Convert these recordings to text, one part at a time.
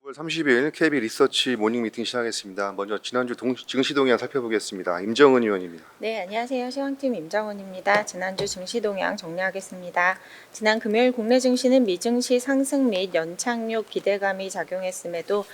9월 30일 KB 리서치 모닝 미팅 시작하겠습니다. 먼저 지난주 증시 동향 살펴보겠습니다. 임정은 의원입니다. 네, 안녕하세요. 시황팀 임정은입니다. 지난주 증시 동향 정리하겠습니다. 지난 금요일 국내 증시는 미증시 상승 및 연착륙 기대감이 작용했음에도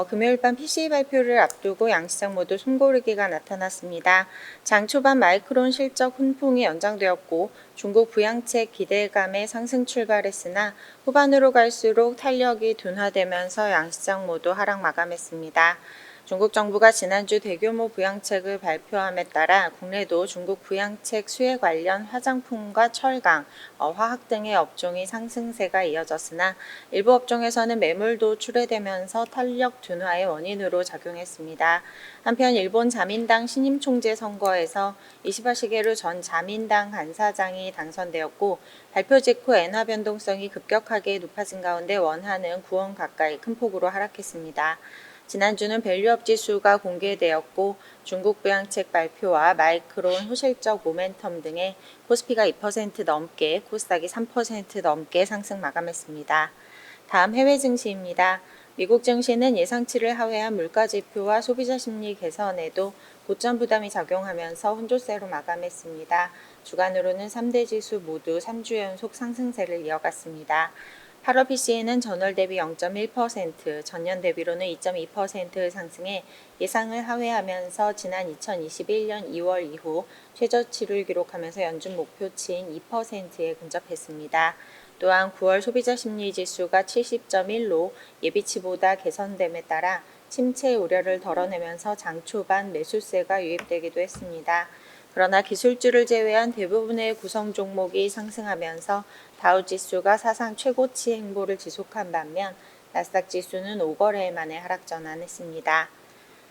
금요일 밤 PCE 발표를 앞두고 양시장 모두 숨고르기가 나타났습니다. 장 초반 마이크론 실적 훈풍이 연장되었고 중국 부양책 기대감에 상승 출발했으나 후반으로 갈수록 탄력이 둔화되면서 양시장 모두 하락 마감했습니다. 중국 정부가 지난주 대규모 부양책을 발표함에 따라 국내도 중국 부양책 수혜 관련 화장품과 철강, 화학 등의 업종이 상승세가 이어졌으나 일부 업종에서는 매물도 출회되면서 탄력 둔화의 원인으로 작용했습니다. 한편 일본 자민당 신임 총재 선거에서 이시바 시게루 전 자민당 간사장이 당선되었고 발표 직후 엔화 변동성이 급격하게 높아진 가운데 원화는 9원 가까이 큰 폭으로 하락했습니다. 지난주는 밸류업 지수가 공개되었고 중국 부양책 발표와 마이크론 호실적 모멘텀 등의 코스피가 2% 넘게, 코스닥이 3% 넘게 상승 마감했습니다. 다음 해외 증시입니다. 미국 증시는 예상치를 하회한 물가 지표와 소비자 심리 개선에도 고점 부담이 작용하면서 혼조세로 마감했습니다. 주간으로는 3대 지수 모두 3주 연속 상승세를 이어갔습니다. 8월 PCE는 전월 대비 0.1%, 전년 대비로는 2.2% 상승해 예상을 하회하면서 지난 2021년 2월 이후 최저치를 기록하면서 연준 목표치인 2%에 근접했습니다. 또한 9월 소비자 심리 지수가 70.1로 예비치보다 개선됨에 따라 침체 우려를 덜어내면서 장 초반 매수세가 유입되기도 했습니다. 그러나 기술주를 제외한 대부분의 구성 종목이 상승하면서 다우지수가 사상 최고치 행보를 지속한 반면 나스닥 지수는 5거래 만에 하락 전환했습니다.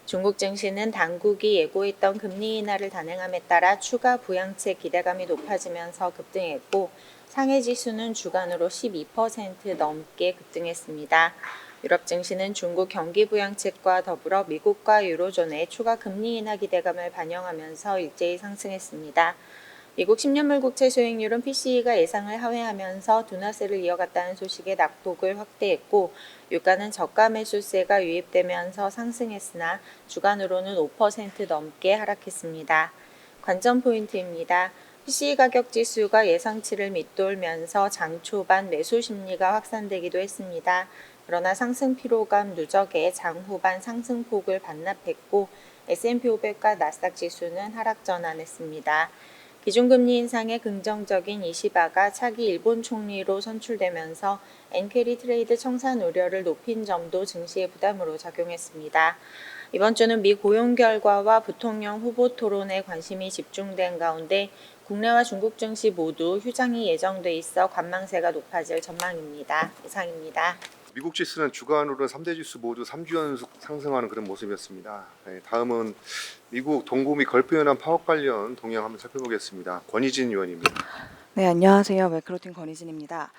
중국 증시는 당국이 예고했던 금리 인하를 단행함에 따라 추가 부양책 기대감이 높아지면서 급등했고 상해 지수는 주간으로 12% 넘게 급등했습니다. 유럽 증시는 중국 경기 부양책과 더불어 미국과 유로존의 추가 금리 인하 기대감을 반영하면서 일제히 상승했습니다. 미국 10년물 국채 수익률은 PCE가 예상을 하회하면서 둔화세를 이어갔다는 소식에 낙폭을 확대했고 유가는 저가 매수세가 유입되면서 상승했으나 주간으로는 5% 넘게 하락했습니다. 관전 포인트입니다. PCE 가격 지수가 예상치를 밑돌면서 장 초반 매수 심리가 확산되기도 했습니다. 그러나 상승 피로감 누적에 장 후반 상승폭을 반납했고 S&P 500과 나스닥 지수는 하락 전환했습니다. 기준금리 인상에 긍정적인 이시바가 차기 일본 총리로 선출되면서 엔캐리 트레이드 청산 우려를 높인 점도 증시의 부담으로 작용했습니다. 이번 주는 미 고용 결과와 부통령 후보 토론에 관심이 집중된 가운데 국내와 중국 증시 모두 휴장이 예정돼 있어 관망세가 높아질 전망입니다. 이상입니다. 미국 지수는 주간으로는 3대 지수 모두 3주 연속 상승하는 그런 모습이었습니다. 다음은 미국 동부 및 걸프 연안 파업 관련 동향 한번 살펴보겠습니다. 권희진 의원입니다. 네, 안녕하세요. 매크로팀 권희진입니다.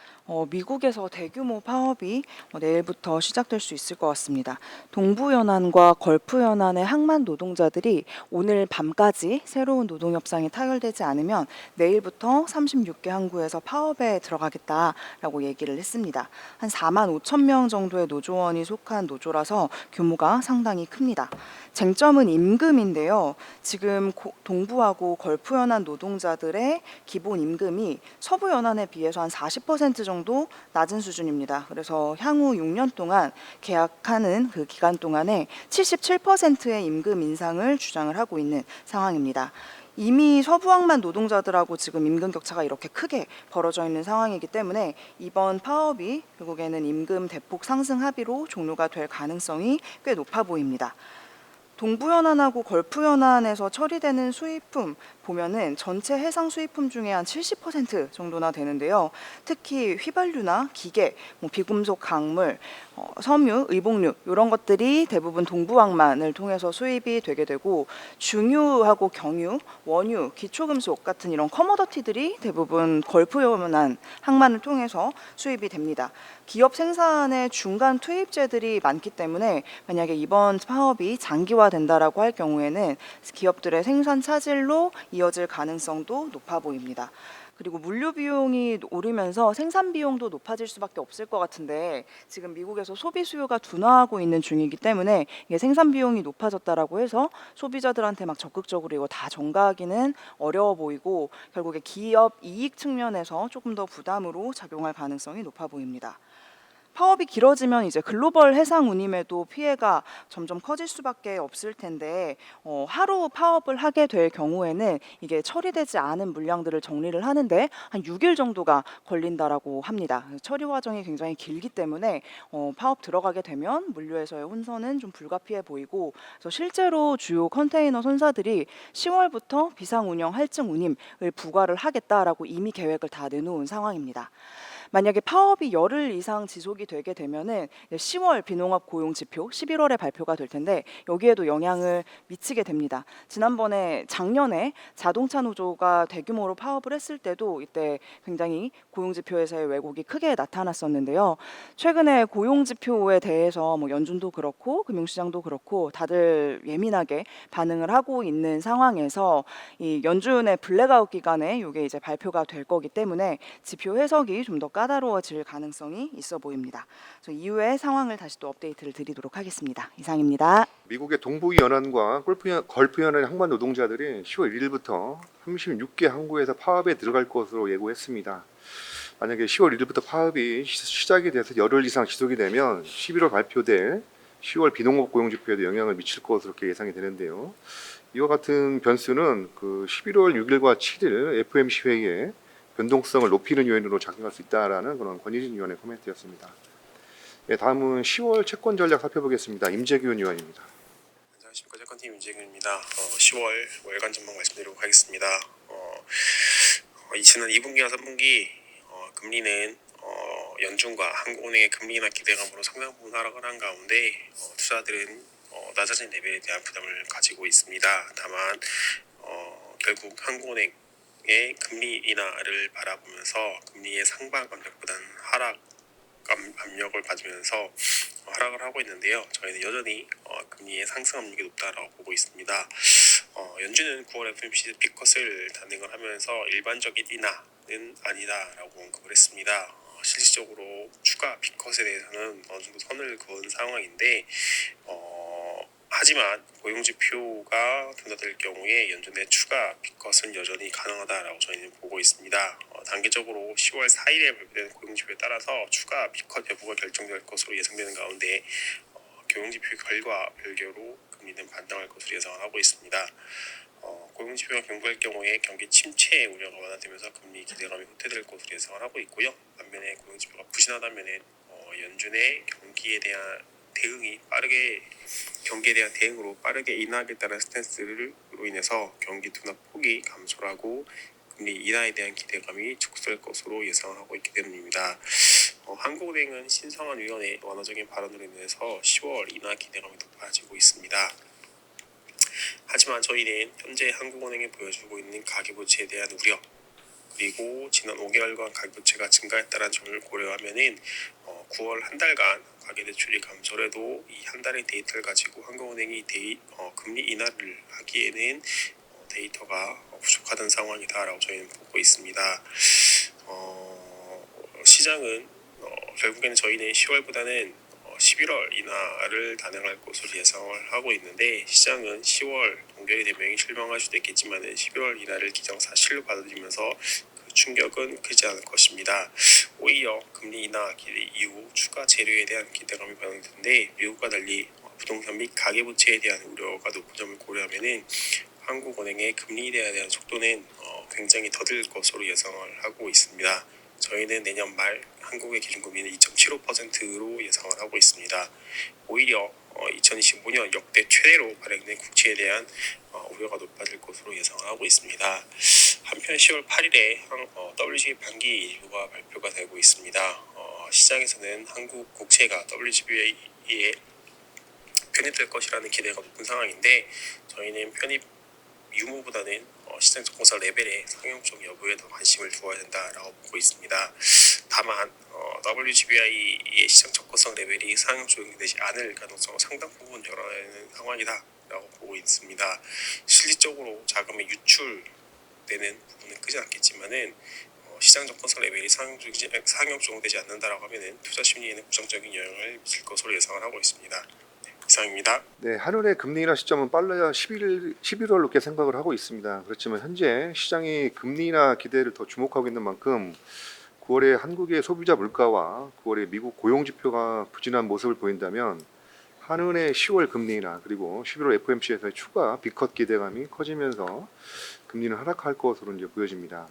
미국에서 대규모 파업이 내일부터 시작될 수 있을 것 같습니다. 동부연안과 걸프연안의 항만 노동자들이 오늘 밤까지 새로운 노동협상이 타결되지 않으면 내일부터 36개 항구에서 파업에 들어가겠다라고 얘기를 했습니다. 한 4만 5천 명 정도의 노조원이 속한 노조라서 규모가 상당히 큽니다. 쟁점은 임금인데요. 지금 동부하고 걸프연안 노동자들의 기본 임금이 서부연안에 비해서 한 40% 정도 낮은 수준입니다. 그래서 향후 6년 동안 계약하는 그 기간 동안에 77%의 임금 인상을 주장을 하고 있는 상황입니다. 이미 서부항만 노동자들하고 지금 임금 격차가 이렇게 크게 벌어져 있는 상황이기 때문에 이번 파업이 결국에는 임금 대폭 상승 합의로 종료가 될 가능성이 꽤 높아 보입니다. 동부연안하고 걸프연안에서 처리되는 수입품 보면은 전체 해상 수입품 중에 한 70% 정도나 되는데요. 특히 휘발유나 기계, 비금속 강물, 섬유, 의복류 이런 것들이 대부분 동부항만을 통해서 수입이 되게 되고 중유하고 경유, 원유, 기초금속 같은 이런 커머더티들이 대부분 걸프연안 항만을 통해서 수입이 됩니다. 기업 생산의 중간 투입재들이 많기 때문에 만약에 이번 파업이 장기화된다라고 할 경우에는 기업들의 생산 차질로 이어질 가능성도 높아 보입니다. 그리고 물류 비용이 오르면서 생산 비용도 높아질 수밖에 없을 것 같은데 지금 미국에서 소비 수요가 둔화하고 있는 중이기 때문에 이게 생산 비용이 높아졌다라고 해서 소비자들한테 막 적극적으로 이거 다 전가하기는 어려워 보이고 결국에 기업 이익 측면에서 조금 더 부담으로 작용할 가능성이 높아 보입니다. 파업이 길어지면 이제 글로벌 해상 운임에도 피해가 점점 커질 수밖에 없을 텐데 하루 파업을 하게 될 경우에는 이게 처리되지 않은 물량들을 정리를 하는데 한 6일 정도가 걸린다라고 합니다. 처리 과정이 굉장히 길기 때문에 파업 들어가게 되면 물류에서의 혼선은 좀 불가피해 보이고 그래서 실제로 주요 컨테이너 선사들이 10월부터 비상 운영 할증 운임을 부과를 하겠다라고 이미 계획을 다 내놓은 상황입니다. 만약에 파업이 열흘 이상 지속이 되게 되면은 10월 비농업 고용 지표 11월에 발표가 될 텐데 여기에도 영향을 미치게 됩니다. 지난번에 작년에 자동차 노조가 대규모로 파업을 했을 때도 이때 굉장히 고용 지표에서의 왜곡이 크게 나타났었는데요. 최근에 고용 지표에 대해서 뭐 연준도 그렇고 금융시장도 그렇고 다들 예민하게 반응을 하고 있는 상황에서 이 연준의 블랙아웃 기간에 이게 이제 발표가 될 거기 때문에 지표 해석이 좀 더 까다로워질 가능성이 있어 보입니다. 그래서 이후의 상황을 다시 또 업데이트를 드리도록 하겠습니다. 이상입니다. 미국의 동부 연안과 걸프 연안의 항만 노동자들이 10월 1일부터 36개 항구에서 파업에 들어갈 것으로 예고했습니다. 만약에 10월 1일부터 파업이 시작이 돼서 열흘 이상 지속이 되면 11월 발표될 10월 비농업 고용 지표에도 영향을 미칠 것으로 그렇게 예상이 되는데요. 이와 같은 변수는 그 11월 6일과 7일 FOMC 회의에 변동성을 높이는 요인으로 작용할 수 있다라는 그런 권희진 의원의 코멘트였습니다. 네, 다음은 10월 채권 전략 살펴보겠습니다. 임재균 의원입니다. 안녕하십니까, 채권팀 임재균입니다. 10월 월간 전망 말씀드리도록 하겠습니다. 지난 2분기와 3분기 금리는 연준과 한국은행의 금리 인하 기대감으로 상당 부분 하락을 한 가운데 투자들은 낮아진 레벨에 대한 부담을 가지고 있습니다. 다만 결국 한국은행의 금리 인하를 바라보면서 금리의 상방 압력보다는 하락 압력을 받으면서 하락을 하고 있는데요. 저희는 여전히 금리의 상승 압력이 높다라고 보고 있습니다. 연준은 9월 FOMC 피컷을 단행을 하면서 일반적인 인하는 아니다라고 언급을 했습니다. 실질적으로 추가 피컷에 대해서는 어느 정도 선을 그은 상황인데 하지만 고용지표가 둔화될 경우에 연준의 추가 피컷은 여전히 가능하다라고 저희는 보고 있습니다. 단기적으로 10월 4일에 발표된 고용지표에 따라서 추가 피컷 여부가 결정될 것으로 예상되는 가운데 고용지표 결과 별개로 금리는 반등할 것으로 예상하고 있습니다. 고용지표가 견고할 경우에 경기 침체 우려가 완화되면서 금리 기대감이 후퇴될 것으로 예상을 하고 있고요. 반면에 고용지표가 부진하다면 연준의 경기에 대한 대응으로 빠르게 인하하겠다는 스탠스로 인해서 경기 둔화 폭이 감소를 하고 금리 인하에 대한 기대감이 축소될 것으로 예상을 하고 있기 때문입니다. 한국은행은 신성한 위원의 완화적인 발언으로 인해서 10월 인하 기대감이 높아지고 있습니다. 하지만 저희는 현재 한국은행이 보여주고 있는 가계부채에 대한 우려 그리고 지난 5개월간 가계부채가 증가했다는 점을 고려하면은 9월 한 달간 가계대출이 감소를 해도 이 한 달의 데이터를 가지고 한국은행이 금리 인하를 하기에는 데이터가 부족하던 상황이다라고 저희는 보고 있습니다. 시장은 결국에는 저희는 10월보다는 11월 인하를 단행할 것으로 예상을 하고 있는데 시장은 10월 동결이 되면 실망할 수도 있겠지만 11월 인하를 기정사실로 받아들이면서 그 충격은 크지 않을 것입니다. 오히려 금리 인하 이후 추가 재료에 대한 기대감이 반영되는데 미국과 달리 부동산 및 가계부채에 대한 우려가 높은 점을 고려하면 한국은행의 금리 인하에 대한 속도는 굉장히 더딜 것으로 예상을 하고 있습니다. 저희는 내년 말 한국의 기준금리는 2.75%로 예상을 하고 있습니다. 오히려 2025년 역대 최대로 발행된 국채에 대한 우려가 높아질 것으로 예상을 하고 있습니다. 한편 10월 8일에 WGB 반기 일부가 발표가 되고 있습니다. 시장에서는 한국 국채가 WGB에 편입될 것이라는 기대가 높은 상황인데 저희는 편입 유무보다는 시장 접근성 레벨의 상용적 여부에 더 관심을 두어야 된다라고 보고 있습니다. 다만 WGBI의 시장 접근성 레벨이 상용적이 되지 않을 가능성은 상당 부분 열어내는 상황이다라고 보고 있습니다. 실질적으로 자금의 유출되는 부분은 크지 않겠지만은 시장 접근성 레벨이 상향조정되지 않는다라고 하면은 투자 심리에는 부정적인 영향을 미칠 것으로 예상을 하고 있습니다. 이상입니다. 네, 한은의 금리 인하 시점은 빨라야 11월 이렇게 생각을 하고 있습니다. 그렇지만 현재 시장이 금리 인하 기대를 더 주목하고 있는 만큼 9월에 한국의 소비자 물가와 9월에 미국 고용 지표가 부진한 모습을 보인다면 한은의 10월 금리 인하 그리고 11월 FOMC에서의 추가 빅컷 기대감이 커지면서 금리는 하락할 것으로 이제 보여집니다.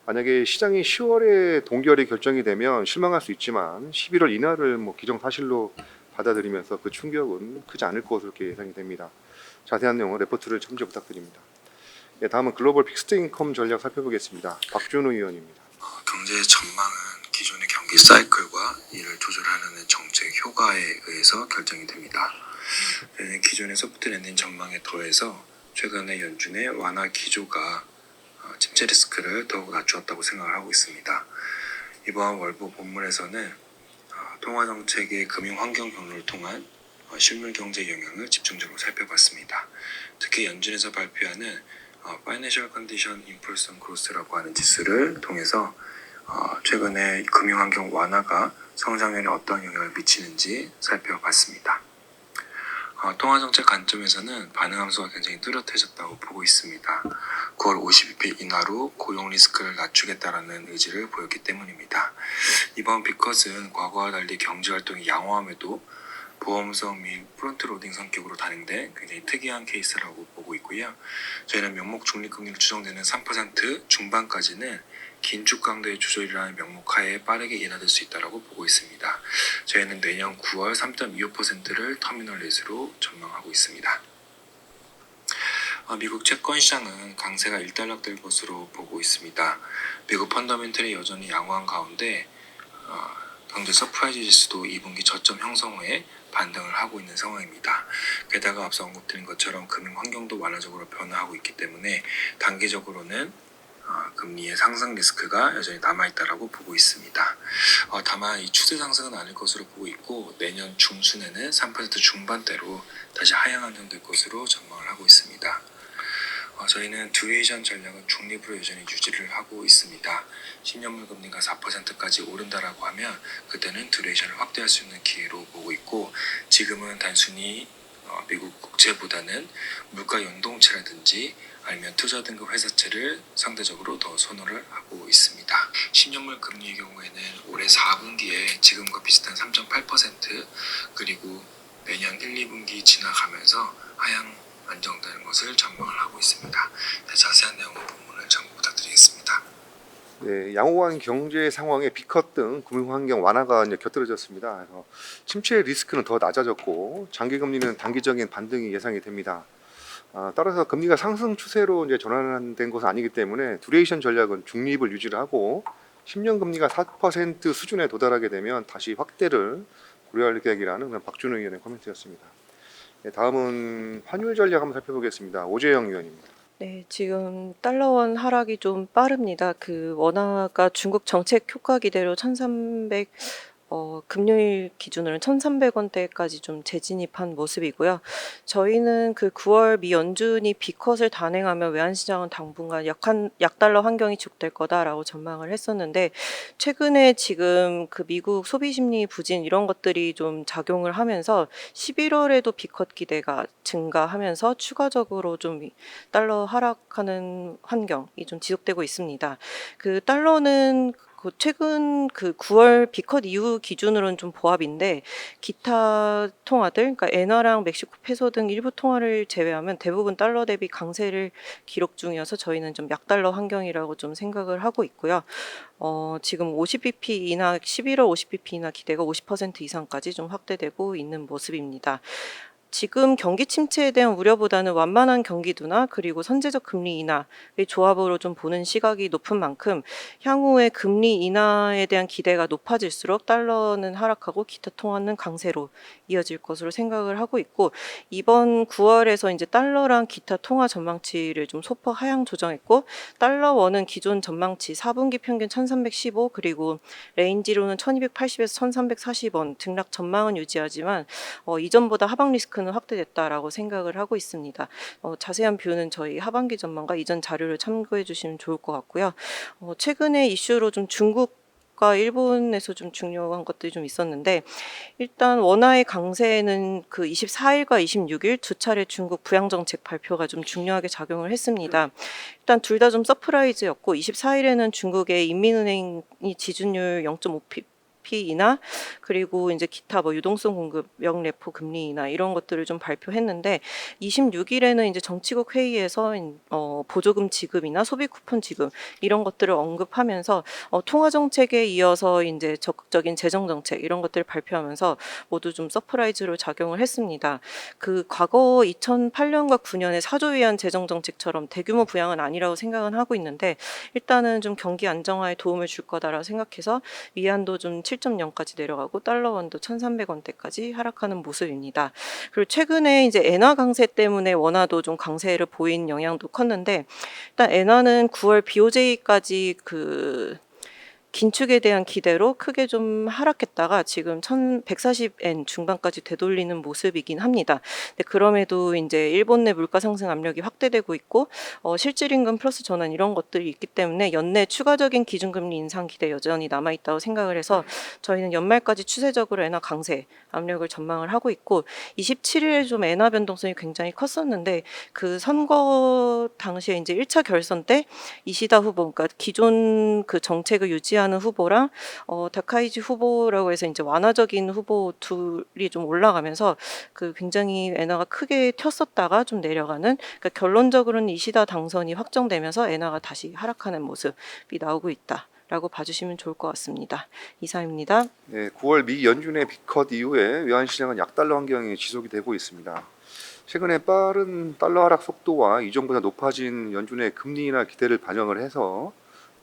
만약에 시장이 10월에 동결이 결정이 되면 실망할 수 있지만 11월 인하를 기정사실로 받아들이면서 그 충격은 크지 않을 것으로 이렇게 예상이 됩니다. 자세한 내용은 레포트를 참조 부탁드립니다. 네, 다음은 글로벌 픽스드 인컴 전략 살펴보겠습니다. 박준우 의원입니다. 경제 전망은 기존의 경기 사이클과 이를 조절하는 정책 효과에 의해서 결정이 됩니다. 저는 기존의 소프트 랜딩 전망에 더해서 최근의 연준의 완화 기조가 침체 리스크를 더욱 낮추었다고 생각을 하고 있습니다. 이번 월보 본문에서는 통화정책의 금융환경 변화를 통한 실물 경제 영향을 집중적으로 살펴봤습니다. 특히 연준에서 발표하는 Financial Condition Impulse Growth라고 하는 지수를 통해서 최근에 금융환경 완화가 성장률에 어떤 영향을 미치는지 살펴봤습니다. 통화정책 관점에서는 반응 함수가 굉장히 뚜렷해졌다고 보고 있습니다. 9월 50bp 인하로 고용 리스크를 낮추겠다라는 의지를 보였기 때문입니다. 이번 빅컷은 과거와 달리 경제활동이 양호함에도 보험성 및 프론트로딩 성격으로 단행된 굉장히 특이한 케이스라고 보고 있고요. 저희는 명목 중립금리로 추정되는 3% 중반까지는 긴축 강도의 조절이라는 명목 하에 빠르게 인하될 수 있다고 보고 있습니다. 저희는 내년 9월 3.25%를 터미널 레이스로 전망하고 있습니다. 미국 채권 시장은 강세가 일단락될 것으로 보고 있습니다. 미국 펀더멘털이 여전히 양호한 가운데 경제 서프라이즈 지수도 2분기 저점 형성 후에 반등을 하고 있는 상황입니다. 게다가 앞서 언급드린 것처럼 금융 환경도 완화적으로 변화하고 있기 때문에 단기적으로는 금리의 상승 리스크가 여전히 남아있다라고 보고 있습니다. 다만 이 추세 상승은 아닐 것으로 보고 있고 내년 중순에는 3% 중반대로 다시 하향 안정될 것으로 전망을 하고 있습니다. 저희는 듀레이션 전략은 중립으로 여전히 유지를 하고 있습니다. 10년물 금리가 4%까지 오른다라고 하면 그때는 듀레이션을 확대할 수 있는 기회로 보고 있고 지금은 단순히 미국 국채보다는 물가 연동채라든지 아니면 투자 등급 회사채를 상대적으로 더 선호를 하고 있습니다. 10년물 금리의 경우에는 올해 4분기에 지금과 비슷한 3.8% 그리고 내년 1, 2분기 지나가면서 하향 안정되는 것을 전망을 하고 있습니다. 자세한 내용은 본문을 참고 부탁드리겠습니다. 네, 양호한 경제 상황에 빅컷 등 금융환경 완화가 이제 곁들여졌습니다. 그래서 침체 리스크는 더 낮아졌고 장기 금리는 단기적인 반등이 예상이 됩니다. 따라서 금리가 상승 추세로 이제 전환된 것은 아니기 때문에 듀레이션 전략은 중립을 유지를 하고 10년 금리가 4% 수준에 도달하게 되면 다시 확대를 고려할 계획이라는 그런 박준우 의원의 코멘트였습니다. 네, 다음은 환율 전략 한번 살펴보겠습니다. 오재영 의원입니다. 네, 지금 달러원 하락이 좀 빠릅니다. 그 원화가 중국 정책 효과 기대로 1,300 금요일 기준으로는 1,300원대까지 좀 재진입한 모습이고요. 저희는 그 9월 미 연준이 빅컷을 단행하면 외환시장은 당분간 약달러 환경이 지속될 거다라고 전망을 했었는데 최근에 지금 그 미국 소비 심리 부진 이런 것들이 좀 작용을 하면서 11월에도 빅컷 기대가 증가하면서 추가적으로 좀 달러 하락하는 환경이 좀 지속되고 있습니다. 그 달러는 최근 그 9월 빅컷 이후 기준으로는 좀 보합인데 기타 통화들, 그러니까 엔화랑 멕시코 페소 등 일부 통화를 제외하면 대부분 달러 대비 강세를 기록 중이어서 저희는 좀 약달러 환경이라고 좀 생각을 하고 있고요. 지금 50bp 인하, 11월 50bp 인하 기대가 50% 이상까지 좀 확대되고 있는 모습입니다. 지금 경기 침체에 대한 우려보다는 완만한 경기 둔화 그리고 선제적 금리 인하의 조합으로 좀 보는 시각이 높은 만큼 향후에 금리 인하에 대한 기대가 높아질수록 달러는 하락하고 기타 통화는 강세로 이어질 것으로 생각을 하고 있고 이번 9월에서 이제 달러랑 기타 통화 전망치를 좀 소폭 하향 조정했고 달러 원은 기존 전망치 4분기 평균 1,315 그리고 레인지로는 1,280에서 1,340원 등락 전망은 유지하지만 이전보다 하방 리스크는 리스크는 확대됐다라고 생각을 하고 있습니다. 자세한 뷰는 저희 하반기 전망과 이전 자료를 참고해 주시면 좋을 것 같고요. 최근에 이슈로 좀 중국과 일본에서 좀 중요한 것들이 좀 있었는데, 일단 원화의 강세는 그 24일과 26일 두 차례 중국 부양 정책 발표가 좀 중요하게 작용을 했습니다. 일단 둘 다 좀 서프라이즈였고, 24일에는 중국의 인민은행이 지준율 0.5pp 인하, 그리고 이제 기타 뭐 유동성 공급, 명레포 금리 인하 이런 것들을 좀 발표했는데, 26일에는 이제 정치국 회의에서 보조금 지급이나 소비 쿠폰 지급 이런 것들을 언급하면서 통화 정책에 이어서 이제 적극적인 재정 정책 이런 것들을 발표하면서 모두 좀 서프라이즈로 작용을 했습니다. 그 과거 2008년과 9년의 4조 위안 재정 정책처럼 대규모 부양은 아니라고 생각은 하고 있는데, 일단은 좀 경기 안정화에 도움을 줄 거다라고 생각해서 위안도 좀 7.0까지 내려가고 달러 원도 1,300원대까지 하락하는 모습입니다. 그리고 최근에 이제 엔화 강세 때문에 원화도 좀 강세를 보인 영향도 컸는데, 일단 엔화는 9월 BOJ까지 그 긴축에 대한 기대로 크게 좀 하락했다가 지금 1,140엔 중반까지 되돌리는 모습이긴 합니다. 근데 그럼에도 이제 일본 내 물가 상승 압력이 확대되고 있고, 실질 임금 플러스 전환 이런 것들이 있기 때문에 연내 추가적인 기준금리 인상 기대 여전히 남아 있다고 생각을 해서 저희는 연말까지 추세적으로 엔화 강세 압력을 전망을 하고 있고, 27일에 좀 엔화 변동성이 굉장히 컸었는데, 그 선거 당시에 이제 1차 결선 때 이시다 후보, 그러니까 기존 그 정책을 유지하는 후보랑 다카이지 후보라고 해서 이제 완화적인 후보 둘이 좀 올라가면서 그 굉장히 엔화가 크게 튀었었다가 좀 내려가는, 그러니까 결론적으로는 이시다 당선이 확정되면서 엔화가 다시 하락하는 모습이 나오고 있다라고 봐주시면 좋을 것 같습니다. 이상입니다. 네, 9월 미 연준의 빅컷 이후에 외환 시장은 약달러 환경이 지속이 되고 있습니다. 최근에 빠른 달러 하락 속도와 이전보다 높아진 연준의 금리 인하 기대를 반영을 해서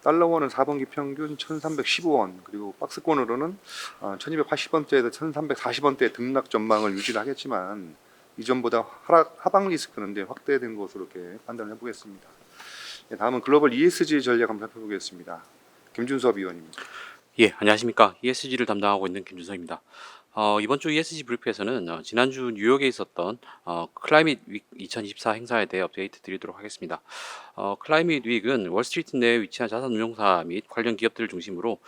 달러원은 4분기 평균 1,315원, 그리고 박스권으로는 1,280원대에서 1,340원대 등락 전망을 유지를 하겠지만, 이전보다 하방 리스크는 이제 확대된 것으로 이렇게 판단을 해보겠습니다. 네, 다음은 글로벌 ESG 전략 한번 살펴보겠습니다. 김준섭 위원입니다. 예, 안녕하십니까. ESG를 담당하고 있는 김준서입니다. 이번 주 ESG 브리프에서는 지난주 뉴욕에 있었던 클라이밋 윅 2024 행사에 대해 업데이트 드리도록 하겠습니다. 클라이밋 윅은 월스트리트 내에 위치한 자산운용사 및 관련 기업들을 중심으로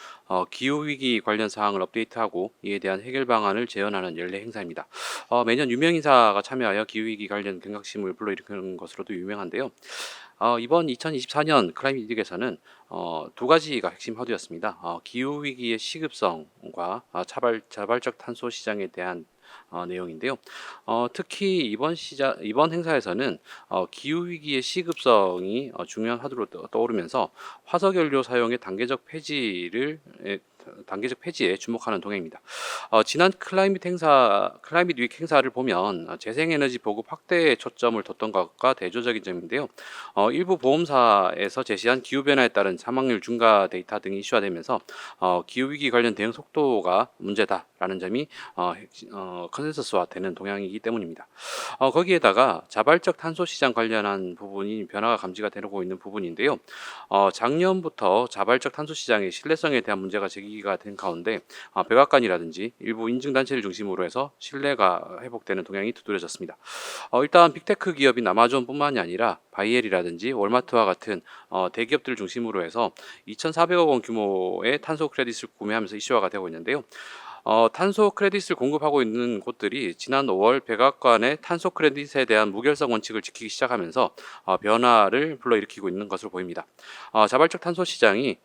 기후위기 관련 사항을 업데이트하고 이에 대한 해결 방안을 재현하는 연례 행사입니다. 매년 유명 인사가 참여하여 기후위기 관련 경각심을 불러일으키는 것으로도 유명한데요. 이번 2024년 클라이밋 윅에서는 두 가지가 핵심 화두였습니다. 기후위기의 시급성과 자발적 탄소 시장에 대한 내용인데요. 특히 이번 행사에서는 기후위기의 시급성이 중요한 화두로 떠오르면서 화석연료 사용의 단계적 폐지에 주목하는 동행입니다. 지난 클라이밋 윅 행사를 보면 재생에너지 보급 확대에 초점을 뒀던 것과 대조적인 점인데요. 일부 보험사에서 제시한 기후변화에 따른 사망률 증가 데이터 등이 이슈화되면서 기후위기 관련 대응 속도가 문제다라는 점이 컨센서스화 되는 동향이기 때문입니다. 거기에다가 자발적 탄소 시장 관련한 부분이 변화가 감지가 되고 있는 부분인데요. 작년부터 자발적 탄소 시장의 신뢰성에 대한 문제가 제기가 된 가운데 백악관이라든지 일부 인증단체를 중심으로 해서 신뢰가 회복되는 동향이 두드러졌습니다. 일단 빅테크 기업인 아마존뿐만이 아니라 바이엘이라든지 월마트와 같은 대기업들을 중심으로 해서 2,400억 원 규모의 탄소 크레딧을 구매하면서 이슈화가 되고 있는데요. 탄소 크레딧을 공급하고 있는 곳들이 지난 5월 백악관의 탄소 크레딧에 대한 무결성 원칙을 지키기 시작하면서 변화를 불러일으키고 있는 것으로 보입니다. 자발적 탄소 시장이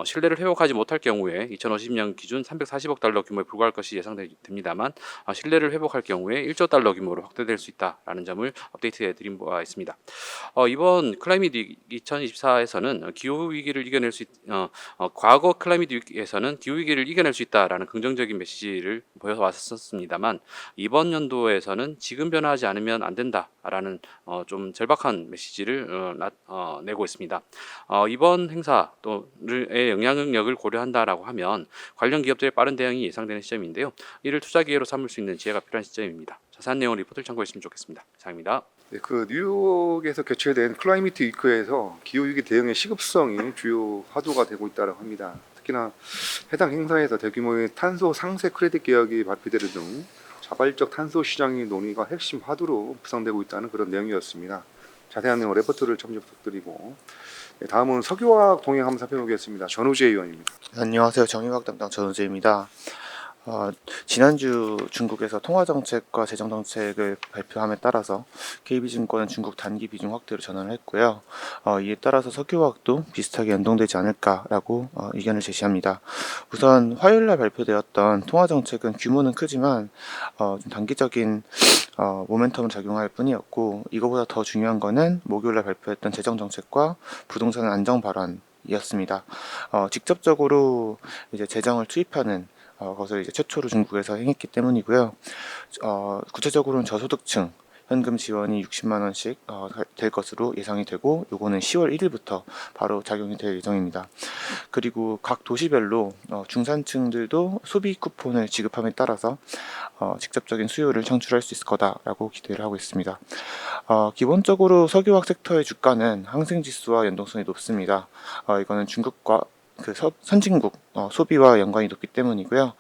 신뢰를 회복하지 못할 경우에 2050년 기준 340억 달러 규모에 불과할 것이 예상됩니다만, 신뢰를 회복할 경우에 1조 달러 규모로 확대될 수 있다라는 점을 업데이트해 드린 바가 있습니다. 이번 클라이밋 2024에서는 기후 위기를 이겨낼 수 과거 클라이밋 위기에서는 기후 위기를 이겨낼 수 있다라는 긍정적인 메시지를 보여왔었습니다만, 이번 연도에서는 지금 변화하지 않으면 안 된다라는 좀 절박한 메시지를 내고 있습니다. 이번 행사 의 영향력을 고려한다라고 하면 관련 기업들의 빠른 대응이 예상되는 시점인데요. 이를 투자 기회로 삼을 수 있는 지혜가 필요한 시점입니다. 자세한 내용 리포트를 참고했으면 좋겠습니다. 이상입니다. 네, 그 뉴욕에서 개최된 클라이밋 위크에서 기후위기 대응의 시급성이 주요 화두가 되고 있다고 합니다. 특히나 해당 행사에서 대규모의 탄소 상세 크레딧 계약이 발표되는 등 자발적 탄소 시장의 논의가 핵심 화두로 구성되고 있다는 그런 내용이었습니다. 자세한 내용 레포트를 참조 부탁드리고, 네, 다음은 석유화학 동행 한번 살펴보겠습니다. 전우재 의원입니다. 안녕하세요. 정유학 담당 전우재입니다. 지난주 중국에서 통화정책과 재정정책을 발표함에 따라서 KB증권은 중국 단기 비중 확대로 전환을 했고요. 이에 따라서 석유화학도 비슷하게 연동되지 않을까라고 의견을 제시합니다. 우선 화요일날 발표되었던 통화정책은 규모는 크지만 좀 단기적인 모멘텀을 작용할 뿐이었고, 이거보다 더 중요한 거는 목요일날 발표했던 재정정책과 부동산 안정 발언이었습니다. 직접적으로 이제 재정을 투입하는 것을 이제 최초로 중국에서 행했기 때문이고요. 구체적으로는 저소득층 현금 지원이 60만 원씩 될 것으로 예상이 되고, 요거는 10월 1일부터 바로 작용이 될 예정입니다. 그리고 각 도시별로 중산층들도 소비 쿠폰을 지급함에 따라서 직접적인 수요를 창출할 수 있을 거다라고 기대를 하고 있습니다. 기본적으로 석유화학 섹터의 주가는 항생지수와 연동성이 높습니다. 이거는 중국과 선진국 소비와 연관이 높기 때문이고요.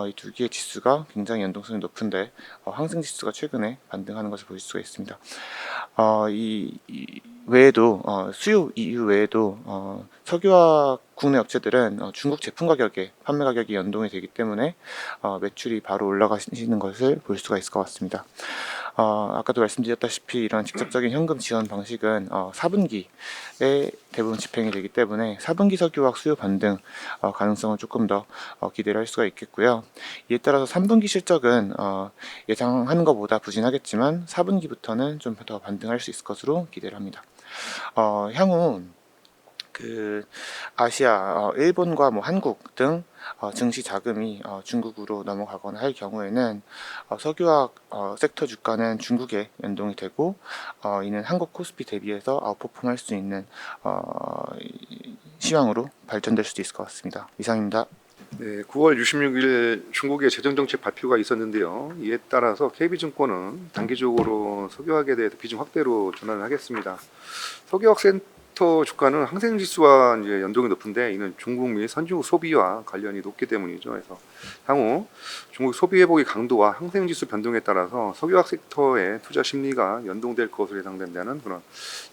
이 두 개의 지수가 굉장히 연동성이 높은데 항생지수가 최근에 반등하는 것을 볼 수가 있습니다. 이 외에도 수요 이유 외에도 석유화학 국내 업체들은 중국 제품 가격에 판매 가격이 연동이 되기 때문에 매출이 바로 올라가시는 것을 볼 수가 있을 것 같습니다. 아까도 말씀드렸다시피 이런 직접적인 현금 지원 방식은 4분기에 대부분 집행이 되기 때문에 4분기 석유화학 수요 반등 가능성을 조금 더 기대를 할 수가 있겠고요. 이에 따라서 3분기 실적은 예상하는 것보다 부진하겠지만 4분기부터는 좀 더 반등할 수 있을 것으로 기대를 합니다. 향후 아시아, 일본과 한국 등 증시 자금이 중국으로 넘어가거나 할 경우에는 석유화학 섹터 주가는 중국에 연동이 되고, 이는 한국 코스피 대비해서 아웃퍼폼할 수 있는 시황으로 발전될 수도 있을 것 같습니다. 이상입니다. 네, 9월 26일 중국의 재정정책 발표가 있었는데요. 이에 따라서 KB증권은 단기적으로 석유화학에 대해서 비중 확대로 전환을 하겠습니다. 석유화학 센터 주가는 항생지수와 이제 연동이 높은데, 이는 중국 및 선진국 소비와 관련이 높기 때문이죠. 그래서 향후 중국 소비 회복의 강도와 항생지수 변동에 따라서 석유화학 섹터의 투자 심리가 연동될 것으로 예상된다는 그런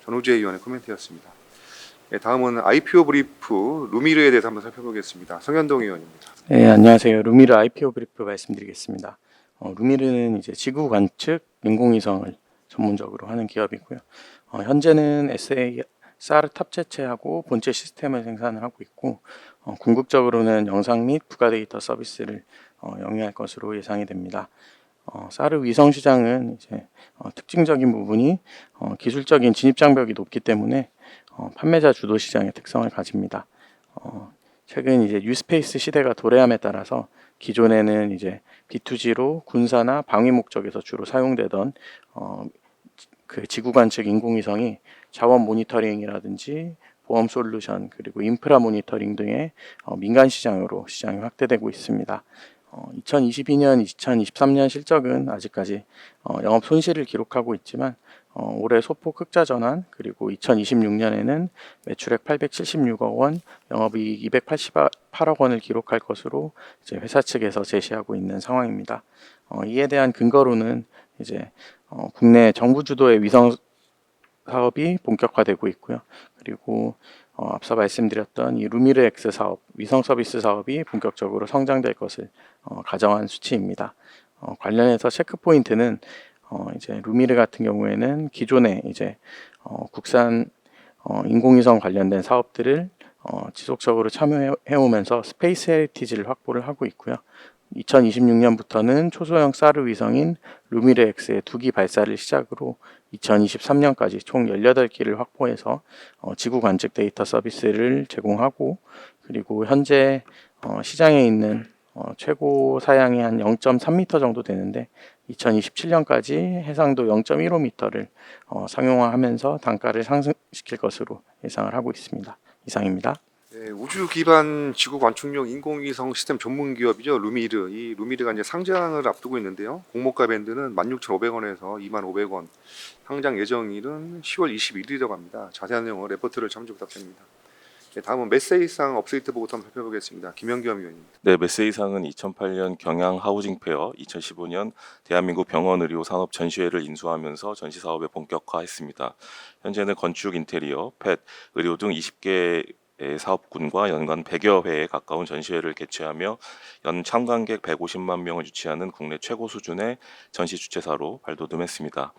전우재 의원의 코멘트였습니다. 네, 다음은 IPO 브리프 루미르에 대해서 한번 살펴보겠습니다. 성현동 의원입니다. 네, 안녕하세요. 루미르 IPO 브리프 말씀드리겠습니다. 루미르는 이제 지구 관측 인공위성을 전문적으로 하는 기업이고요. 현재는 SAR 탑재체하고 본체 시스템을 생산을 하고 있고, 궁극적으로는 영상 및 부가 데이터 서비스를 영위할 것으로 예상이 됩니다. 사르 위성 시장은 이제 특징적인 부분이 기술적인 진입 장벽이 높기 때문에 판매자 주도 시장의 특성을 가집니다. 최근 이제 뉴스페이스 시대가 도래함에 따라서 기존에는 이제 B2G로 군사나 방위 목적에서 주로 사용되던 그 지구 관측 인공위성이 자원 모니터링이라든지 보험 솔루션 그리고 인프라 모니터링 등의 민간 시장으로 시장이 확대되고 있습니다. 2022년, 2023년 실적은 아직까지 영업 손실을 기록하고 있지만 올해 소폭 흑자 전환, 그리고 2026년에는 매출액 876억 원, 영업이익 288억 원을 기록할 것으로 이제 회사 측에서 제시하고 있는 상황입니다. 이에 대한 근거로는 이제 국내 정부 주도의 위성 사업이 본격화되고 있고요. 그리고 앞서 말씀드렸던 이 루미르 X 사업, 위성 서비스 사업이 본격적으로 성장될 것을 가정한 수치입니다. 관련해서 체크 포인트는 이제 루미르 같은 경우에는 기존에 이제 국산 인공위성 관련된 사업들을 지속적으로 참여해 오면서 스페이스 헤리티지를 확보를 하고 있고요. 2026년부터는 초소형 사르 위성인 루미르 X의 2기 발사를 시작으로 2023년까지 총 18기를 확보해서 지구 관측 데이터 서비스를 제공하고, 그리고 현재 시장에 있는 최고 사양이 한 0.3m 정도 되는데 2027년까지 해상도 0.15m를 상용화하면서 단가를 상승시킬 것으로 예상을 하고 있습니다. 이상입니다. 네, 우주 기반 지구 관측용 인공위성 시스템 전문 기업이죠. 루미르. 이 루미르가 이제 상장을 앞두고 있는데요. 공모가 밴드는 16,500원에서 25,500원. 상장 예정일은 10월 21일이라고 합니다. 자세한 내용은 레포트를 참조 부탁드립니다. 네, 다음은 메세이상 업데이트 보고서 한번 살펴보겠습니다. 김영겸 위원입니다. 네, 메세이상은 2008년 경양 하우징 페어, 2015년 대한민국 병원 의료 산업 전시회를 인수하면서 전시 사업에 본격화했습니다. 현재는 건축, 인테리어, 펫, 의료 등 20개 사업군과 연간 100여 회에 가까운 전시회를 개최하며 연 참관객 150만 명을 유치하는 국내 최고 수준의 전시 주최사로 발돋움했습니다.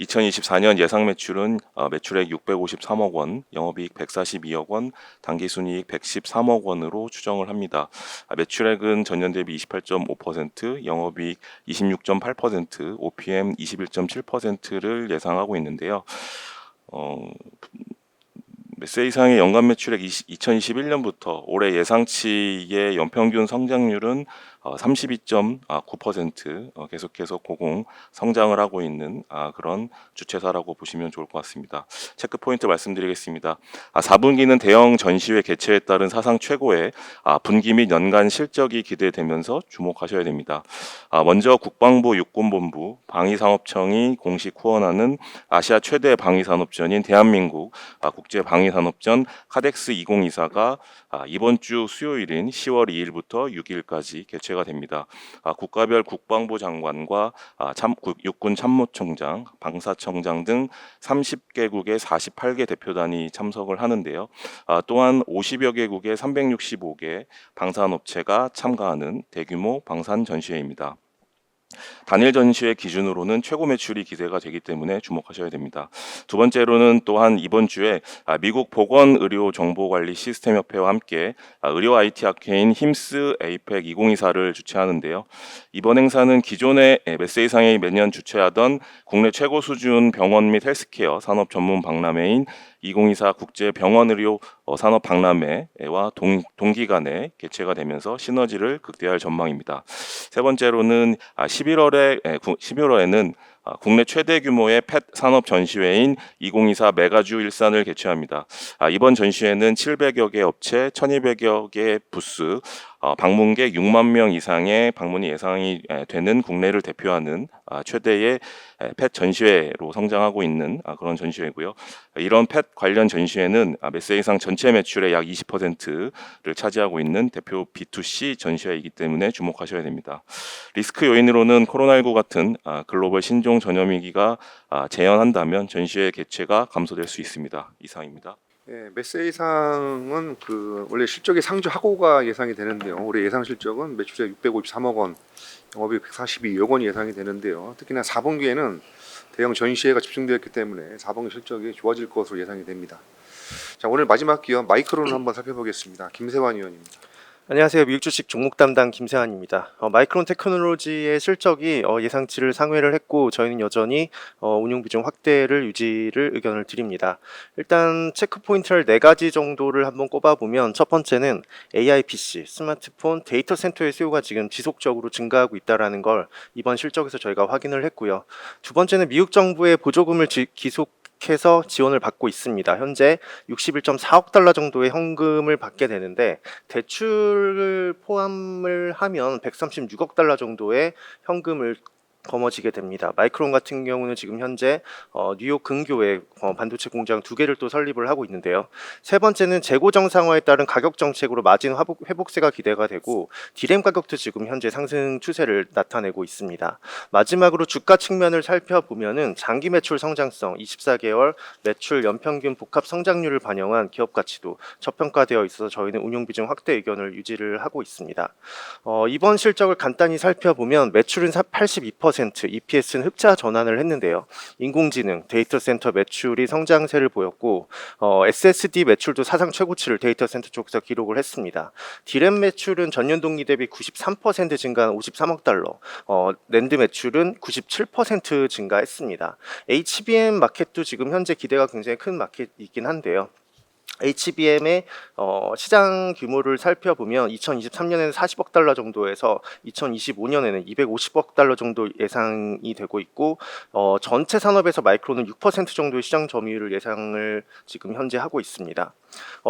2024년 예상 매출은 매출액 653억 원, 영업이익 142억 원, 당기순이익 113억 원으로 추정을 합니다. 매출액은 전년 대비 28.5%, 영업이익 26.8%, OPM 21.7%를 예상하고 있는데요. 메세이상의 연간 매출액 2021년부터 올해 예상치의 연평균 성장률은 32.9% 계속해서 고공 성장을 하고 있는 그런 주최사라고 보시면 좋을 것 같습니다. 체크 포인트 말씀드리겠습니다. 4분기는 대형 전시회 개최에 따른 사상 최고의 분기 및 연간 실적이 기대되면서 주목하셔야 됩니다. 먼저 국방부 육군본부 방위산업청이 공식 후원하는 아시아 최대 방위산업전인 대한민국 국제방위산업전 카덱스 2024가 이번 주 수요일인 10월 2일부터 6일까지 개최가 됩니다. 국가별 국방부 장관과 육군 참모총장, 방사청장 등 30개국의 48개 대표단이 참석을 하는데요. 또한 50여 개국의 365개 방산업체가 참가하는 대규모 방산 전시회입니다. 단일 전시회 기준으로는 최고 매출이 기대가 되기 때문에 주목하셔야 됩니다. 두 번째로는 또한 이번 주에 미국 보건의료정보관리 시스템협회와 함께 의료 IT 학회인 힘스 에이펙 2024를 주최하는데요. 이번 행사는 기존의 메세이상이 매년 주최하던 국내 최고 수준 병원 및 헬스케어 산업 전문 박람회인 2024 국제 병원의료 산업 박람회와 동기간에 개최가 되면서 시너지를 극대화할 전망입니다. 세 번째로는 11월에는 국내 최대 규모의 펫 산업 전시회인 2024 메가주 일산을 개최합니다. 이번 전시회는 700여 개 업체, 1200여 개 부스, 방문객 6만 명 이상의 방문이 예상이 되는 국내를 대표하는 최대의 펫 전시회로 성장하고 있는 그런 전시회고요. 이런 펫 관련 전시회는 메세이상 전체 매출의 약 20%를 차지하고 있는 대표 B2C 전시회이기 때문에 주목하셔야 됩니다. 리스크 요인으로는 코로나19 같은 글로벌 신종 전염 위기가 재현한다면 전시회 개최가 감소될 수 있습니다. 이상입니다. 네, 메세이상은 원래 실적이 상주하고가 예상이 되는데요. 올해 예상 실적은 매출액 653억 원, 영업이익 142억 원이 예상이 되는데요. 특히나 4분기에는 대형 전시회가 집중되었기 때문에 4분기 실적이 좋아질 것으로 예상이 됩니다. 자, 오늘 마지막 기업 마이크론을 한번 살펴보겠습니다. 김세환 의원입니다. 안녕하세요. 미국 주식 종목 담당 김세환입니다. 마이크론 테크놀로지의 실적이 예상치를 상회를 했고 저희는 여전히 운용 비중 확대를 유지를 의견을 드립니다. 일단 체크 포인트를 4가지 정도를 한번 꼽아보면 첫 번째는 AI PC, 스마트폰, 데이터 센터의 수요가 지금 지속적으로 증가하고 있다는 걸 이번 실적에서 저희가 확인을 했고요. 두 번째는 미국 정부의 보조금을 계속해서 지원을 받고 있습니다. 현재 61.4억 달러 정도의 현금을 받게 되는데 대출을 포함을 하면 136억 달러 정도의 현금을 거머쥐게 됩니다. 마이크론 같은 경우는 지금 현재 뉴욕 근교에 반도체 공장 2개를 또 설립을 하고 있는데요. 세 번째는 재고 정상화에 따른 가격 정책으로 마진 회복세가 기대가 되고 디램 가격도 지금 현재 상승 추세를 나타내고 있습니다. 마지막으로 주가 측면을 살펴보면은 장기 매출 성장성, 24개월 매출 연평균 복합 성장률을 반영한 기업 가치도 저평가되어 있어서 저희는 운용 비중 확대 의견을 유지를 하고 있습니다. 이번 실적을 간단히 살펴보면 매출은 82%, EPS는 흑자 전환을 했는데요. 인공지능, 데이터 센터 매출이 성장세를 보였고 SSD 매출도 사상 최고치를 데이터 센터 쪽에서 기록을 했습니다. 디램 매출은 전년 동기 대비 93% 증가한 53억 달러, 낸드 매출은 97% 증가했습니다. HBM 마켓도 지금 현재 기대가 굉장히 큰 마켓이긴 한데요. HBM의 시장 규모를 살펴보면 2023년에는 40억 달러 정도에서 2025년에는 250억 달러 정도 예상이 되고 있고 전체 산업에서 마이크론은 6% 정도의 시장 점유율을 예상을 지금 현재 하고 있습니다.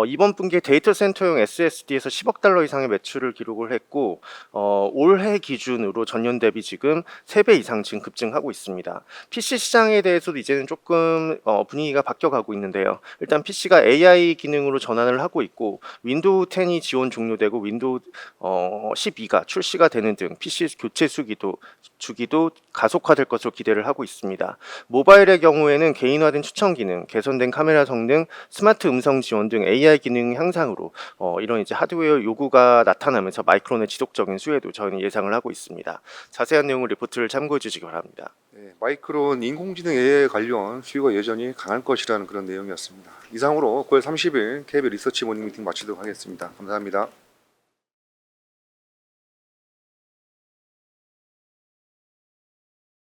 이번 분기에 데이터 센터용 SSD에서 10억 달러 이상의 매출을 기록을 했고 올해 기준으로 전년 대비 지금 3배 이상 지금 급증하고 있습니다. PC 시장에 대해서도 이제는 조금 분위기가 바뀌어가고 있는데요. 일단 PC가 AI 기능으로 전환을 하고 있고 윈도우 10이 지원 종료되고 윈도우 12가 출시가 되는 등 PC 교체 주기도 가속화될 것으로 기대를 하고 있습니다. 모바일의 경우에는 개인화된 추천 기능, 개선된 카메라 성능, 스마트 음성 지원 등 AI 기능 향상으로 이런 이제 하드웨어 요구가 나타나면서 마이크론의 지속적인 수혜도 저희는 예상을 하고 있습니다. 자세한 내용은 리포트를 참고해 주시기 바랍니다. 네, 마이크론 인공지능 AI 관련 수요가 여전히 강할 것이라는 그런 내용이었습니다. 이상으로 9월 30일 KBL 리서치 모닝 미팅 마치도록 하겠습니다. 감사합니다.